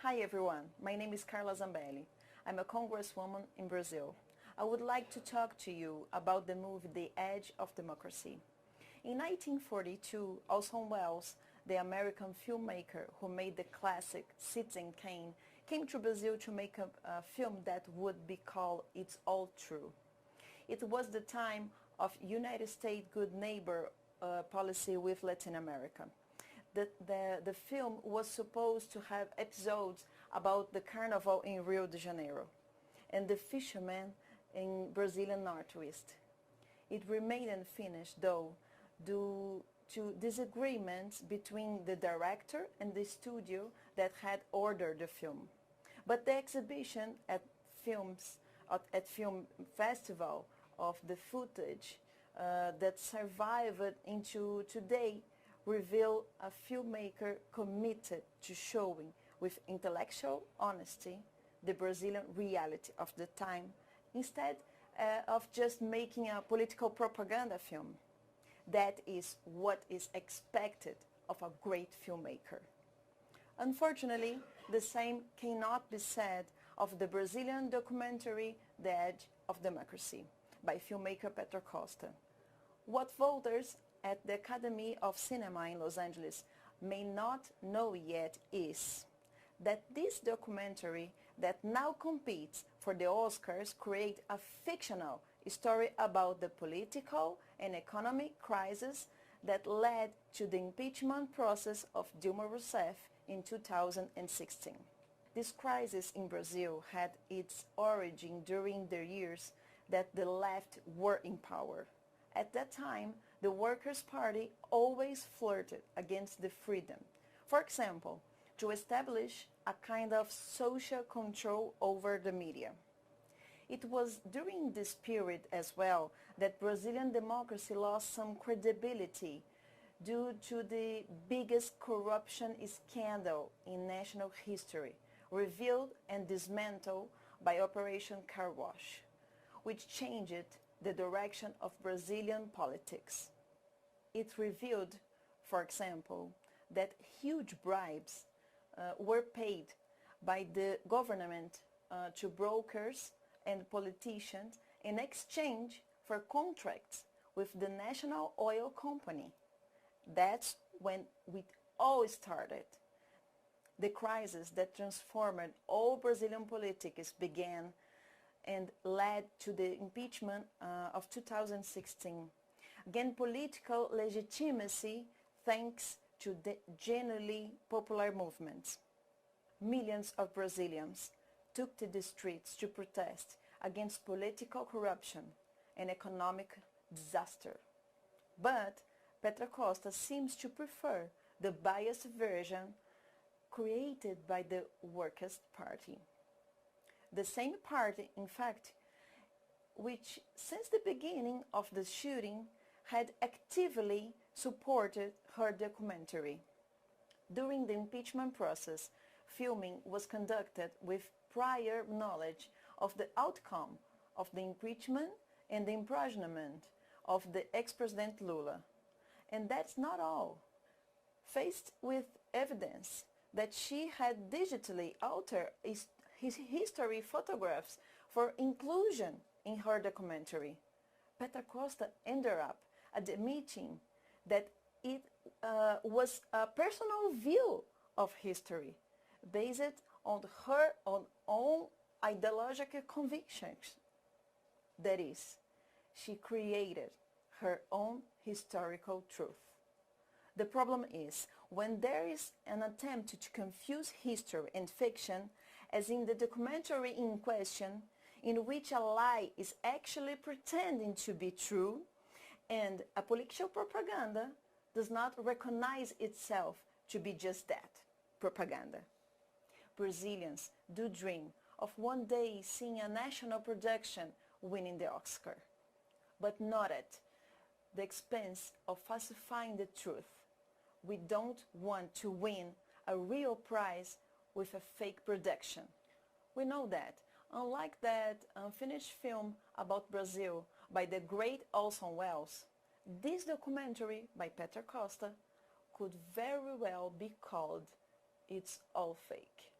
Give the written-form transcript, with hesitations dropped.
Hi everyone, my name is Carla Zambelli. I'm a congresswoman in Brazil. I would like to talk to you about the movie The Edge of Democracy. In 1942, Orson Welles, the American filmmaker who made the classic Citizen Kane, came to Brazil to make a film that would be called It's All True. It was the time of United States good neighbor policy with Latin America. The film was supposed to have episodes about the carnival in Rio de Janeiro and the fishermen in Brazilian Northwest. It remained unfinished though due to disagreements between the director and the studio that had ordered the film. But the exhibition at film festival of the footage that survived into today reveal a filmmaker committed to showing with intellectual honesty the Brazilian reality of the time instead of just making a political propaganda film. That is what is expected of a great filmmaker. Unfortunately, the same cannot be said of the Brazilian documentary The Edge of Democracy by filmmaker Petra Costa. What voters at the Academy of Cinema in Los Angeles may not know yet is that this documentary that now competes for the Oscars creates a fictional story about the political and economic crisis that led to the impeachment process of Dilma Rousseff in 2016. This crisis in Brazil had its origin during the years that the left were in power. At that time, the Workers' Party always flirted against the freedom. For example, to establish a kind of social control over the media. It was during this period as well that Brazilian democracy lost some credibility due to the biggest corruption scandal in national history, revealed and dismantled by Operation Car Wash, which changed the direction of Brazilian politics. It revealed, for example, that huge bribes were paid by the government to brokers and politicians in exchange for contracts with the National Oil Company. That's when it all started. The crisis that transformed all Brazilian politics began and led to the impeachment of 2016. Gained political legitimacy thanks to the genuinely popular movements. Millions of Brazilians took to the streets to protest against political corruption and economic disaster. But Petra Costa seems to prefer the biased version created by the Workers' Party. The same party, in fact, which since the beginning of the shooting had actively supported her documentary. During the impeachment process, filming was conducted with prior knowledge of the outcome of the impeachment and the imprisonment of the ex-president Lula. And that's not all. Faced with evidence that she had digitally altered his history photographs for inclusion in her documentary, Petra Costa ended up admitting that it was a personal view of history based on her own ideological convictions. That is, she created her own historical truth. The problem is when there is an attempt to confuse history and fiction, as in the documentary in question, in which a lie is actually pretending to be true, and a political propaganda does not recognize itself to be just that, propaganda. Brazilians do dream of one day seeing a national production winning the Oscar, but not at the expense of falsifying the truth. We don't want to win a real prize with a fake production. We know that, unlike that unfinished film about Brazil by the great Orson Welles, this documentary by Petra Costa could very well be called It's All Fake.